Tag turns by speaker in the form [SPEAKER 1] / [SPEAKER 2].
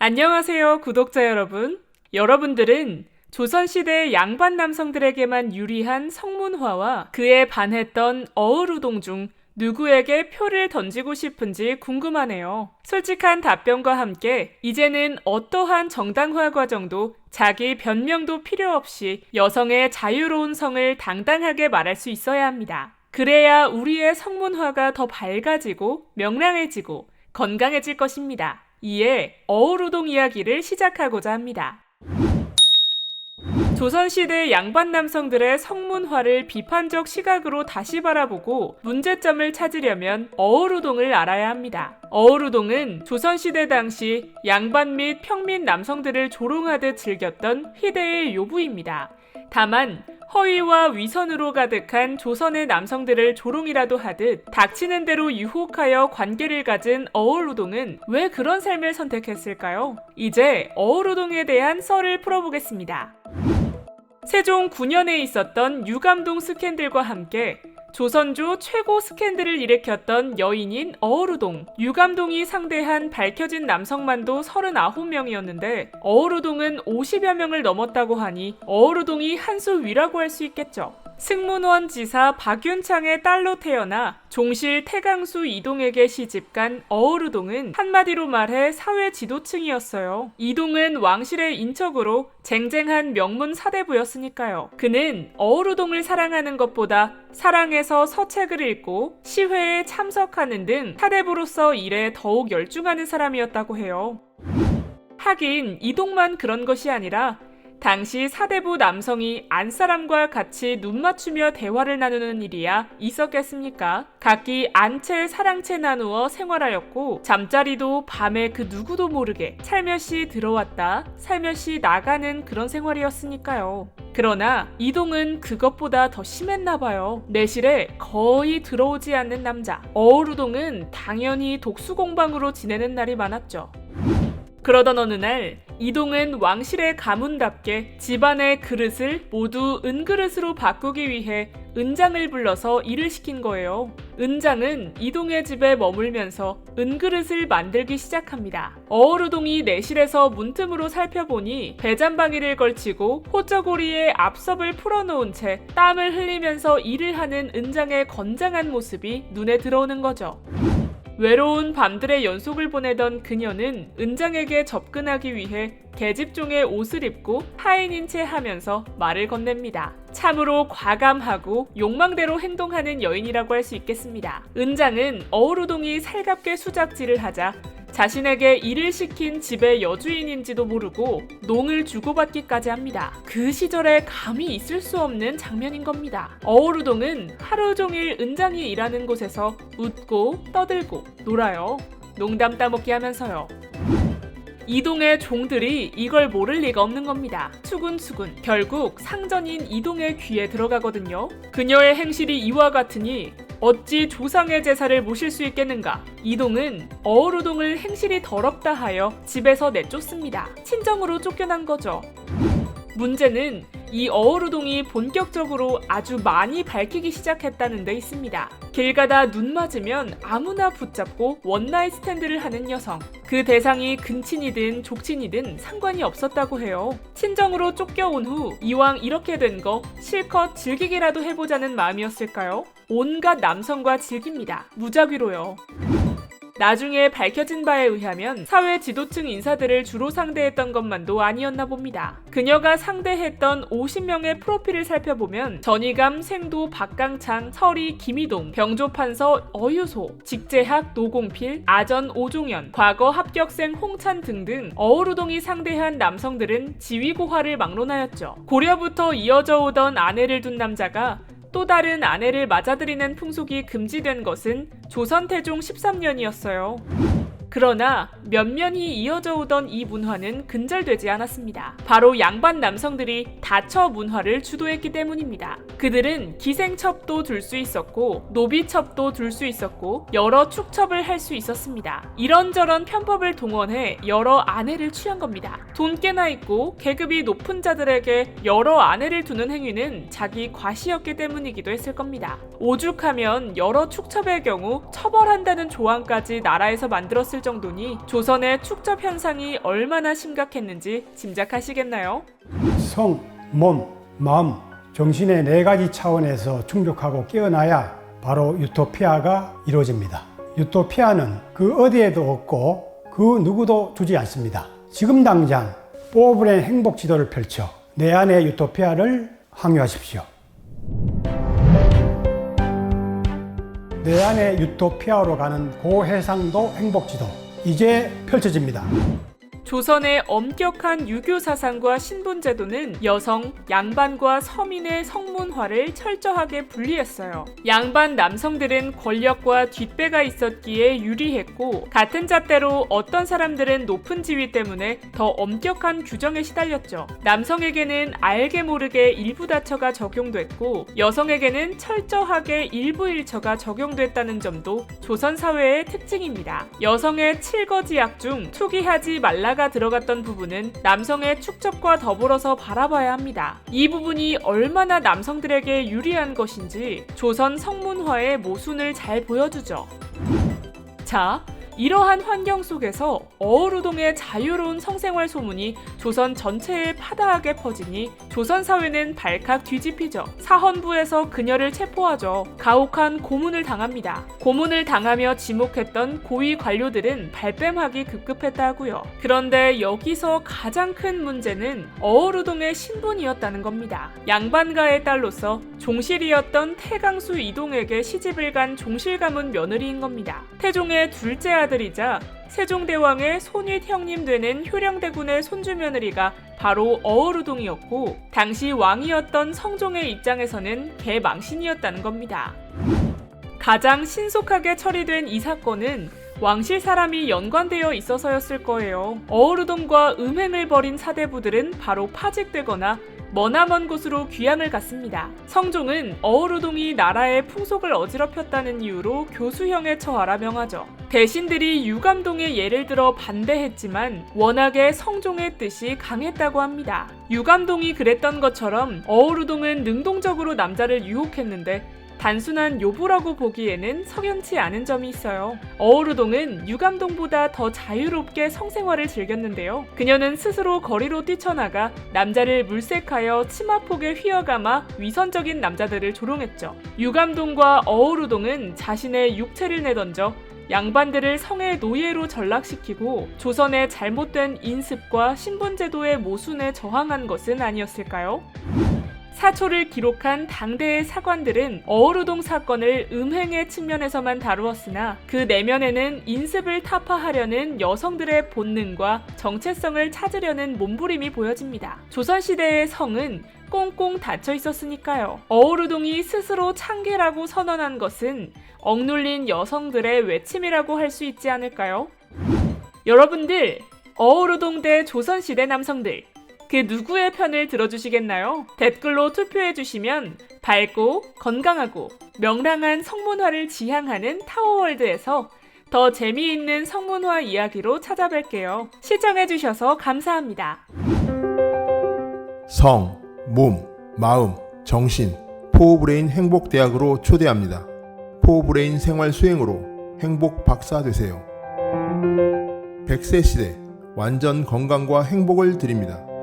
[SPEAKER 1] 안녕하세요, 구독자 여러분. 여러분들은 조선시대 양반 남성들에게만 유리한 성문화와 그에 반했던 어을우동 중 누구에게 표를 던지고 싶은지 궁금하네요. 솔직한 답변과 함께 이제는 어떠한 정당화 과정도 자기 변명도 필요 없이 여성의 자유로운 성을 당당하게 말할 수 있어야 합니다. 그래야 우리의 성문화가 더 밝아지고 명랑해지고 건강해질 것입니다. 이에 어을우동 이야기를 시작하고자 합니다. 조선시대 양반 남성들의 성문화를 비판적 시각으로 다시 바라보고 문제점을 찾으려면 어을우동을 알아야 합니다. 어을우동은 조선시대 당시 양반 및 평민 남성들을 조롱하듯 즐겼던 희대의 요부입니다. 다만 허위와 위선으로 가득한 조선의 남성들을 조롱이라도 하듯 닥치는 대로 유혹하여 관계를 가진 어을우동은 왜 그런 삶을 선택했을까요? 이제 어을우동에 대한 썰을 풀어보겠습니다. 세종 9년에 있었던 유감동 스캔들과 함께 조선조 최고 스캔들을 일으켰던 여인인 어을우동. 유감동이 상대한 밝혀진 남성만도 39명이었는데 어을우동은 50여 명을 넘었다고 하니 어을우동이 한 수 위라고 할 수 있겠죠. 승문원 지사 박윤창의 딸로 태어나 종실 태강수 이동에게 시집간 어을우동은 한마디로 말해 사회 지도층이었어요. 이동은 왕실의 인척으로 쟁쟁한 명문 사대부였으니까요. 그는 어을우동을 사랑하는 것보다 사랑해서 서책을 읽고 시회에 참석하는 등 사대부로서 일에 더욱 열중하는 사람이었다고 해요. 하긴 이동만 그런 것이 아니라 당시 사대부 남성이 안사람과 같이 눈 맞추며 대화를 나누는 일이야 있었겠습니까? 각기 안채 사랑채 나누어 생활하였고 잠자리도 밤에 그 누구도 모르게 살며시 들어왔다 살며시 나가는 그런 생활이었으니까요. 그러나 이동은 그것보다 더 심했나봐요. 내실에 거의 들어오지 않는 남자. 어을우동은 당연히 독수공방으로 지내는 날이 많았죠. 그러던 어느 날 이동은 왕실의 가문답게 집안의 그릇을 모두 은그릇으로 바꾸기 위해 은장을 불러서 일을 시킨 거예요. 은장은 이동의 집에 머물면서 은그릇을 만들기 시작합니다. 어을우동이 내실에서 문틈으로 살펴보니 배잔방이를 걸치고 호저고리에 앞섭을 풀어놓은 채 땀을 흘리면서 일을 하는 은장의 건장한 모습이 눈에 들어오는 거죠. 외로운 밤들의 연속을 보내던 그녀는 은장에게 접근하기 위해 계집종의 옷을 입고 하인인 채 하면서 말을 건넵니다. 참으로 과감하고 욕망대로 행동하는 여인이라고 할 수 있겠습니다. 은장은 어을우동이 살갑게 수작질을 하자 자신에게 일을 시킨 집의 여주인인지도 모르고 농을 주고받기까지 합니다. 그 시절에 감히 있을 수 없는 장면인 겁니다. 어을우동은 하루 종일 은장이 일하는 곳에서 웃고 떠들고 놀아요. 농담 따먹기 하면서요. 이동의 종들이 이걸 모를 리가 없는 겁니다. 수군수군. 결국 상전인 이동의 귀에 들어가거든요. 그녀의 행실이 이와 같으니 어찌 조상의 제사를 모실 수 있겠는가? 이동은 어을우동을 행실이 더럽다 하여 집에서 내쫓습니다. 친정으로 쫓겨난 거죠. 문제는 이 어을우동이 본격적으로 아주 많이 밝히기 시작했다는 데 있습니다. 길 가다 눈 맞으면 아무나 붙잡고 원나잇 스탠드를 하는 여성. 그 대상이 근친이든 족친이든 상관이 없었다고 해요. 친정으로 쫓겨온 후 이왕 이렇게 된 거 실컷 즐기기라도 해보자는 마음이었을까요? 온갖 남성과 즐깁니다. 무작위로요. 나중에 밝혀진 바에 의하면 사회 지도층 인사들을 주로 상대했던 것만도 아니었나 봅니다. 그녀가 상대했던 50명의 프로필을 살펴보면 전희감, 생도, 박강창, 설희, 김희동, 병조판서, 어유소, 직제학, 노공필, 아전, 오종현, 과거 합격생 홍찬 등등 어을우동이 상대한 남성들은 지위고하를 막론하였죠. 고려부터 이어져 오던 아내를 둔 남자가 또 다른 아내를 맞아들이는 풍속이 금지된 것은 조선 태종 13년이었어요. 그러나 면면이 이어져 오던 이 문화는 근절되지 않았습니다. 바로 양반 남성들이 다처 문화를 주도했기 때문입니다. 그들은 기생첩도 둘 수 있었고 노비첩도 둘 수 있었고 여러 축첩을 할 수 있었습니다. 이런저런 편법을 동원해 여러 아내를 취한 겁니다. 돈 꽤나 있고 계급이 높은 자들에게 여러 아내를 두는 행위는 자기 과시였기 때문이기도 했을 겁니다. 오죽하면 여러 축첩의 경우 처벌한다는 조항까지 나라에서 만들었을 정도니 조선의 축적 현상이 얼마나 심각했는지 짐작하시겠나요?
[SPEAKER 2] 성, 몸, 마음, 정신의 4가지 차원에서 충족하고 깨어나야 바로 유토피아가 이루어집니다. 유토피아는 그 어디에도 없고 그 누구도 주지 않습니다. 지금 당장 포브레인 행복 지도를 펼쳐 내 안의 유토피아를 항유하십시오. 내 안의 유토피아로 가는 고해상도 행복 지도 이제 펼쳐집니다.
[SPEAKER 1] 조선의 엄격한 유교 사상과 신분 제도는 여성, 양반과 서민의 성문화를 철저하게 분리했어요. 양반 남성들은 권력과 뒷배가 있었기에 유리했고 같은 잣대로 어떤 사람들은 높은 지위 때문에 더 엄격한 규정에 시달렸죠. 남성에게는 알게 모르게 일부 다처가 적용됐고 여성에게는 철저하게 일부 일처가 적용됐다는 점도 조선 사회의 특징입니다. 여성의 칠거지약 중 투기하지 말라가 들어갔던 부분은 남성의 축적과 더불어서 바라봐야 합니다. 이 부분이 얼마나 남성들에게 유리한 것인지 조선 성문화의 모순을 잘 보여주죠. 자, 이러한 환경 속에서 어우루동의 자유로운 성생활 소문이 조선 전체에 파다하게 퍼지니 조선 사회는 발칵 뒤집히죠. 사헌부에서 그녀를 체포하죠. 가혹한 고문을 당합니다. 고문을 당하며 지목했던 고위 관료들은 발뺌하기 급급했다 하고요. 그런데 여기서 가장 큰 문제는 어우루동의 신분이었다는 겁니다. 양반가의 딸로서 종실이었던 태강수 이동에게 시집을 간 종실 가문 며느리인 겁니다. 태종의 둘째 아들이자 세종대왕의 손윗 형님 되는 효령대군의 손주 며느리가 바로 어우루동이었고 당시 왕이었던 성종의 입장에서는 개망신이었다는 겁니다. 가장 신속하게 처리된 이 사건은 왕실 사람이 연관되어 있어서였을 거예요. 어우루동과 음행을 벌인 사대부들은 바로 파직되거나 머나먼 곳으로 귀향을 갔습니다. 성종은 어우루동이 나라의 풍속을 어지럽혔다는 이유로 교수형에 처하라 명하죠. 대신들이 유감동의 예를 들어 반대했지만 워낙에 성종의 뜻이 강했다고 합니다. 유감동이 그랬던 것처럼 어우루동은 능동적으로 남자를 유혹했는데 단순한 요보라고 보기에는 석연치 않은 점이 있어요. 어우루동은 유감동보다 더 자유롭게 성생활을 즐겼는데요. 그녀는 스스로 거리로 뛰쳐나가 남자를 물색하여 치마폭에 휘어감아 위선적인 남자들을 조롱했죠. 유감동과 어우루동은 자신의 육체를 내던져 양반들을 성의 노예로 전락시키고 조선의 잘못된 인습과 신분제도의 모순에 저항한 것은 아니었을까요? 사초를 기록한 당대의 사관들은 어우루동 사건을 음행의 측면에서만 다루었으나 그 내면에는 인습을 타파하려는 여성들의 본능과 정체성을 찾으려는 몸부림이 보여집니다. 조선시대의 성은 꽁꽁 닫혀 있었으니까요. 어우루동이 스스로 창계라고 선언한 것은 억눌린 여성들의 외침이라고 할 수 있지 않을까요? 여러분들, 어우루동 대 조선시대 남성들, 그 누구의 편을 들어주시겠나요? 댓글로 투표해주시면 밝고 건강하고 명랑한 성문화를 지향하는 타워월드에서 더 재미있는 성문화 이야기로 찾아뵐게요. 시청해주셔서 감사합니다.
[SPEAKER 3] 성, 몸, 마음, 정신, 포브레인 행복대학으로 초대합니다. 포브레인 생활 수행으로 행복 박사 되세요. 100세 시대 완전 건강과 행복을 드립니다.